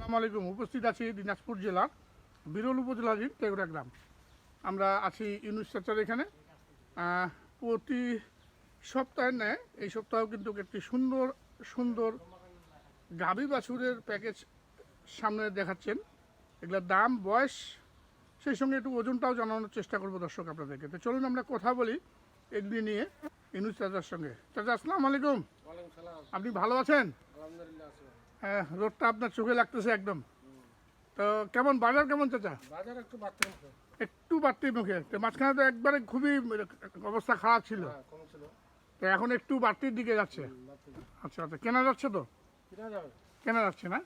আসসালামু আলাইকুম। উপস্থিত আছি দিনাজপুর জেলার বিরল উপজেলাধীন তেঘরা গ্রাম। আমরা আছি ইউনুস চাচার এখানে। প্রতি সপ্তাহে নেয় এই সপ্তাহেও কিন্তু একটি সুন্দর সুন্দর গাভী বাছুরের প্যাকেজ সামনে দেখাচ্ছেন। এগুলোর দাম, বয়স, সেই সঙ্গে একটু ওজনটাও জানানোর চেষ্টা করবো দর্শক আপনাদেরকে। তো চলুন আমরা কথা বলি এগুলি নিয়ে ইউনুস চাচার সঙ্গে। চাচা আসসালামু আলাইকুম। আপনি ভালো আছেন? হ্যাঁ, রোদটা আপনার চোখে লাগতেছে একদম। তো কেমন বাজার, কেমন চাচা? বাজার একটু একটু বাড়তি মুখে, তো মাঝখানে তো একবারে খুবই অবস্থা খারাপ ছিল, কম ছিল। তো এখন একটু বাড়তির দিকে যাচ্ছে। আচ্ছা আচ্ছা, কেনা যাচ্ছে তো? কেনা যাচ্ছে না?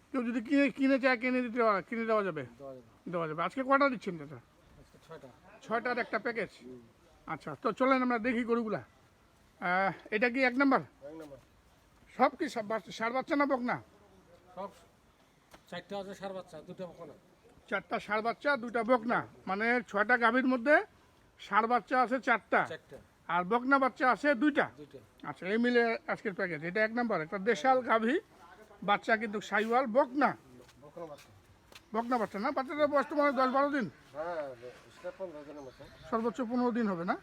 কেউ যদি কিনে চায় কিনে দেওয়া যাবে? দেওয়া যাবে। আজকে কটা দিচ্ছেন চাচা? 6টার একটা প্যাকেজ। আচ্ছা, তো চলেন আমরা দেখি গরুগুলা। এটা কি এক নাম্বার? সব কি ষাঁড় বাচ্চা না বকনা? সব 4টা আছে ষাঁড় বাচ্চা, 2টা বকনা। 4টা ষাঁড় বাচ্চা, 2টা বকনা, মানে 6টা গাভীর মধ্যে ষাঁড় বাচ্চা আছে 4টা আর বকনা বাচ্চা আছে 2টা। আচ্ছা, এই মিলে আজকের প্যাকেজ। এটা এক নাম্বার, একটা দেশাল গাভী বাচ্চা, কিন্তু সাইওয়াল বকনা। বকনা বাচ্চা না? বাচ্চাটার বয়স তো মানে 10-12 দিন, সর্বোচ্চ 15 দিন হবে না?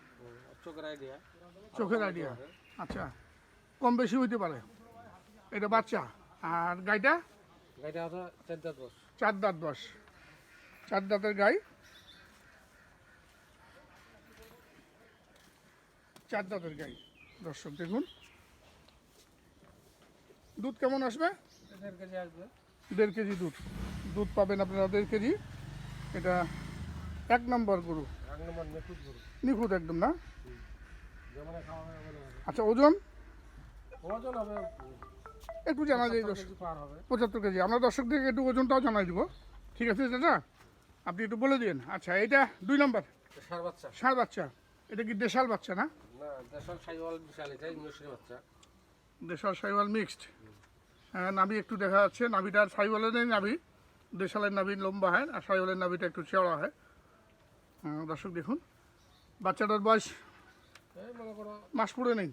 চোখের আইডিয়া। আচ্ছা, কম বেশি হইতে পারে। এটা বাচ্চা। আর গাইটা? আছে 4 দাঁত বয়স। 4 দাঁত বয়স। 4 দাঁতের গাই, 4 দাঁতের গাই। দর্শক দেখুন, দুধ কেমন আসবে? 1.5 কেজি আসবে। 1.5 কেজি দুধ পাবেন আপনারা, 1.5 কেজি। এটা এক নম্বর গরু, এক নম্বর নিখুঁত গরু, নিখুঁত একদম না? যেমন খাওয়া হবে। আচ্ছা, ওজন হবে একটু জানা যায়। 75 কেজি। আমরা দর্শকদেরকে একটু ওজনটাও জানাই দিব। ঠিক আছে চাচা, আপনি একটু বলে দিন। আচ্ছা, এটা 2 নম্বর ষাঁড় বাচ্চা। এটা কি দেশাল বাচ্চা না? দেশাল সাইওয়াল বিশাল, এটা ইংলিশের বাচ্চা। দেশাল সাইওয়াল মিক্সড। হ্যাঁ, নাভি একটু দেখা যাচ্ছে। নাভিটা সাইওয়ালের নাভি, দেশালের নাভি লম্বা হয় আর সাইওয়ালের নাভিটা একটু চওড়া হয়। দর্শক দেখুন, বাচ্চাটার বয়স মাস পুরে নেই।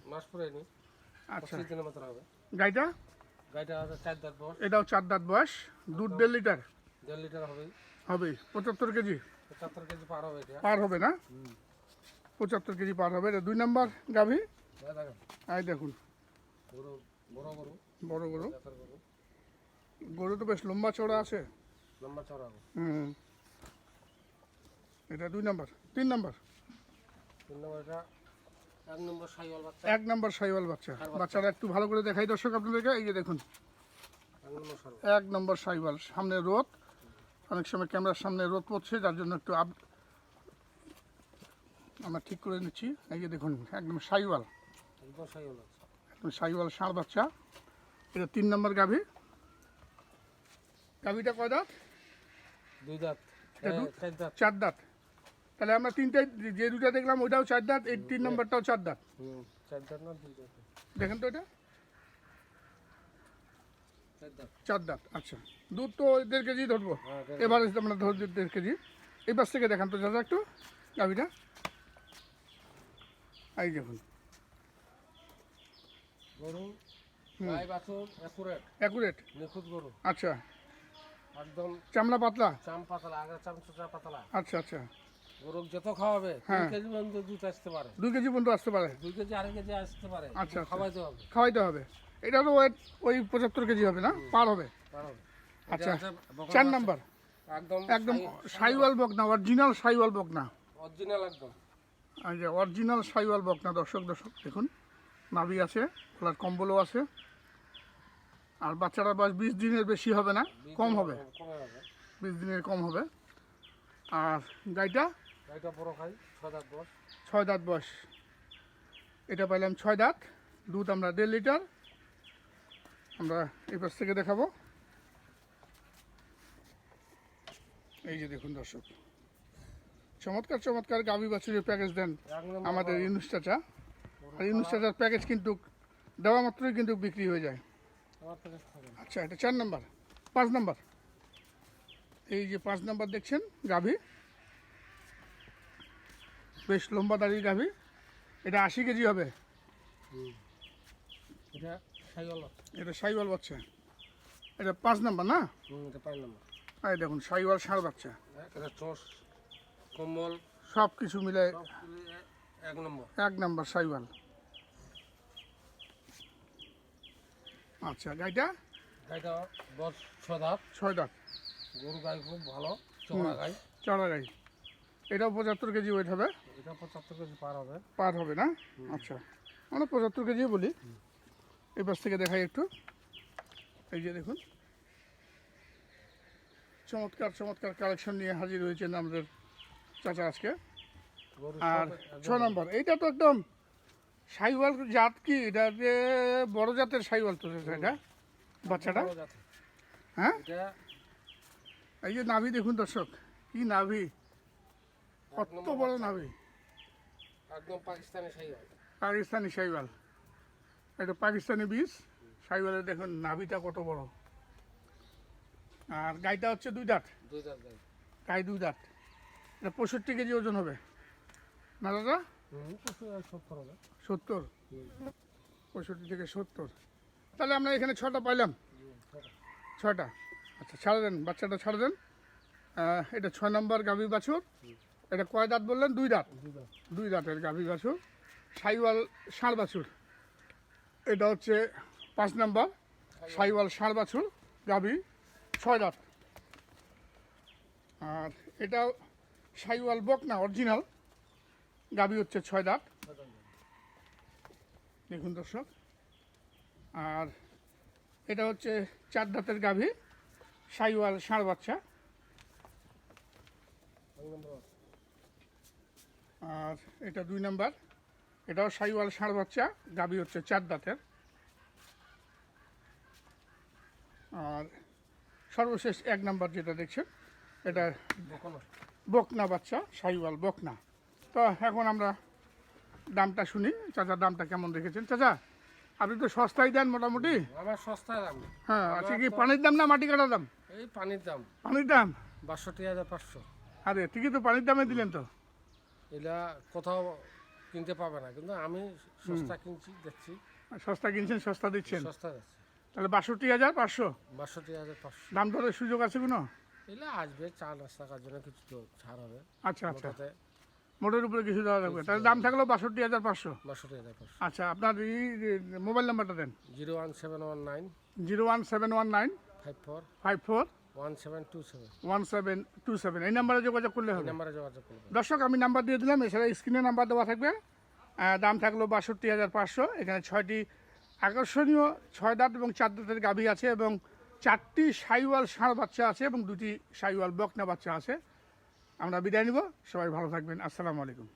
আচ্ছা, গাইটা? গাইটা আছে 4 দাঁত বয়স। এটাও 4 দাঁত বয়স। দুধ 1.5 লিটার। 1.5 লিটার হবে। 75 কেজি 75 কেজি পার হবে। এটা পার হবে না? 75 কেজি পার হবে। এটা 2 নম্বর গাভী। এই দেখুন, বড় গরু। গরু তো বেশ লম্বা চওড়া আছে। এটা 2 নম্বর। 3 নম্বর? এটা 1 নম্বর সাইওয়াল বাচ্চা। 1 নম্বর সাইওয়াল বাচ্চা। বাচ্চাটা একটু ভালো করে দেখাই দর্শক আপনাদেরকে। এই যে দেখুন, 1 নম্বর সাইওয়াল। সামনে রোদ, অনেক সময় ক্যামেরার সামনে রোদ পড়ছে, যার জন্য একটু আমরা ঠিক করে নিচ্ছি। এই যে দেখুন, একদম সাইওয়াল, একদম সাইওয়াল ষাঁড় বাচ্চা। এটা 3 নম্বর গাভী। গাভীটা কয় দাঁত? 2 দাঁত। 4 দাঁত। তাহলে আমরা তিনটাই, যে 2টা দেখলাম ওইটাও 4 দাঁত, এই 3 নম্বরটাও 4 দাঁত। 4 দাঁত না 2 দাঁত? দেখেন তো, এটা 4 দাঁত। আচ্ছা, দুধ তো 1.5 কেজি ধরবো এবারে, আমরা ধর 1.5 কেজি। এই পাশ থেকে দেখান তো দাদা একটু গাভীটা। এই দেখুন, গরু গাই বাছুর অ্যাকুরেট নিখুঁত গরু। আচ্ছা, একদম চামড়া পাতলা, পাতলা, আগে চামচা পাতলা। আচ্ছা আচ্ছা। গরু যত খাওয়াবে 2 কেজি পর্যন্ত দুধ আসতে পারে। 2 কেজি পর্যন্ত আসতে পারে। 2 কেজি 2.5 কেজি আসতে পারে। আচ্ছা, খাওয়াইতে হবে। এটা তো ওই 75 কেজি হবে না? পার হবে। আচ্ছা, 4 নাম্বার একদম সাইওয়াল বকনা, অরিজিনাল সাইওয়াল বকনা। অরিজিনাল সাইওয়াল বকনা। দর্শক দেখুন, নাভি আছে, খোলার কম্বলও আছে। আর বাচ্চাটার বয়স 20 দিনের বেশি হবে না, কম হবে। 20 দিনের কম হবে। আর গাইটা বড় খাই, 6 দাঁত বয়স। 6 দাঁত বয়স। এটা পাইলাম 6 দাঁত। দুধ আমরা 1.5 লিটার। আমরা এই পাশ থেকে দেখাবো। এই যে দেখুন দর্শক, চমৎকার চমৎকার গাভী বাছুরের প্যাকেজ দেন আমাদের ইউনুস চাচা। আর ইউনুস চাচার প্যাকেজ কিন্তু দেওয়া মাত্রই কিন্তু বিক্রি হয়ে যায়। আচ্ছা, এটা 4 নাম্বার। 5 নাম্বার, এই যে 5 নাম্বার দেখছেন গাভী, বেশ লম্বা দাঁড়িয়ে গাভী। এটা 80 কেজি হবে। এটা সাইওয়াল বাচ্চা। এটা 5 নাম্বার না? এটা 5 নম্বর। এই দেখুন সাইওয়াল ষাঁড় বাচ্চা, এটা চোষ কম্বল সব কিছু মিলে সব এক নম্বর। 1 নাম্বার সাইওয়াল। আচ্ছা গাইটা গাইটা বয়স 6 দাঁত। 6 দাঁত, গরু গাই খুব ভালো, চড়া গাই। চড়া গাই। এটাও 75 কেজি ওয়েট হবে, এটা 75 কেজি পার হবে। পার হবে না? আচ্ছা, আমরা 75 কেজি বলি। এই পাশ থেকে দেখাই একটু। এই যে দেখুন চমৎকার চমৎকার কালেকশন নিয়ে হাজির হয়েছেন আমাদের চাচা আজকে। গরু আর সব এক 6 নম্বর এইটা তো একদম সাইওয়াল জাত, কি এটা যে বড় জাতের সাইওয়াল তো এটা বাচ্চাটা? বড় জাতের। হ্যাঁ, এটা এই যে নাভি দেখুন দর্শক, কি নাভি, কত নম্বর বড় বাচ্চা। নাভি। একদম পাকিস্তানি সাইওয়াল। পাকিস্তানি সাইওয়াল, এটা পাকিস্তানি বীজ। সাইওয়ালের দেখুন নাভিটা কত বড়। আর গাইটা হচ্ছে 2 দাঁত, 2 দাঁত গাই। গাই 2 দাঁত। এটা 65 কেজি ওজন হবে না দাদা? 70 হবে। 70, 65 থেকে 70। তাহলে আমরা এখানে 6টা পাইলাম, 6টা। আচ্ছা ছাড়ে দেন, বাচ্চাটা ছাড়ে দেন। এটা 6 নম্বর গাভী বাছুর। এটা কয় দাঁত বললেন? 2 দাঁত। 2 দাঁতের গাভী বাছুর, সাইওয়াল ষাঁড় বাছুর। এটা হচ্ছে 5 নম্বর সাইওয়াল ষাঁড় বাছুর গাভী, 6 দাঁত। আর এটাও সাইওয়াল বকনা অরিজিনাল গাভী, হচ্ছে 6 দাঁত। দেখুন দর্শক। আর এটা হচ্ছে 4 দাঁতের গাভী, সাইওয়াল ষাঁড় বাচ্চা। আর এটা 2 নাম্বার, এটাও সাইওয়াল ষাঁড় বাচ্চা, গাভী হচ্ছে 4 দাঁতের। আর সর্বশেষ 1 নাম্বার যেটা দেখছেন, এটা বকনা। বকনা বাচ্চা, সাইওয়াল বকনা। তো এখন আমরা দামটা শুনি, চাচা দামটা কেমন রেখেছেন? চাচা আপনি তো সস্তায় দেন মোটামুটি। আমার সস্তা দাম। হ্যাঁ, আচ্ছা কি পানির দাম না মাটি কাটার দাম? এই পানির দাম পানির দাম। 62,500। আরে ঠিকই তো, পানির দামে দিলেন তো। এটা কোথাও কিনতে পাবে না, কিন্তু আমি সস্তা কিনছি, দেখছি সস্তা কিনছেন, সস্তা দিচ্ছেন। সস্তা যাচ্ছে। তাহলে 62,500। 62,500। দাম দরের সুযোগ আছে কোনো? এগুলো আসবে, চা নাস্তা করার জন্য কিছু তো ছাড় হবে। আচ্ছা আচ্ছা, ওটাতে মোটের উপরে কিছু দেওয়া লাগবে। তাহলে দাম থাকলো 62,500। 62,500। আচ্ছা, আপনার এই মোবাইল নাম্বারটা দেন। 01719 01719 54 54 1727। 1727, এই নাম্বারে যোগাযোগ করলে এই হবে। নাম্বারে যোগাযোগ করবেন। দর্শক আমি নাম্বার দিয়ে দিলাম, এছাড়া স্ক্রিনে নাম্বার দেওয়া থাকবে। দাম থাকলো 62,500। এখানে 6টি আকর্ষণীয় 6 দাঁত এবং 4 দাঁতের গাভী আছে, এবং 4টি সাইওয়াল ষাঁড় বাচ্চা আছে, এবং 2টি সাইওয়াল বকনা বাচ্চা আছে। আমরা বিদায় নিব, সবাই ভালো থাকবেন। আসসালামু আলাইকুম।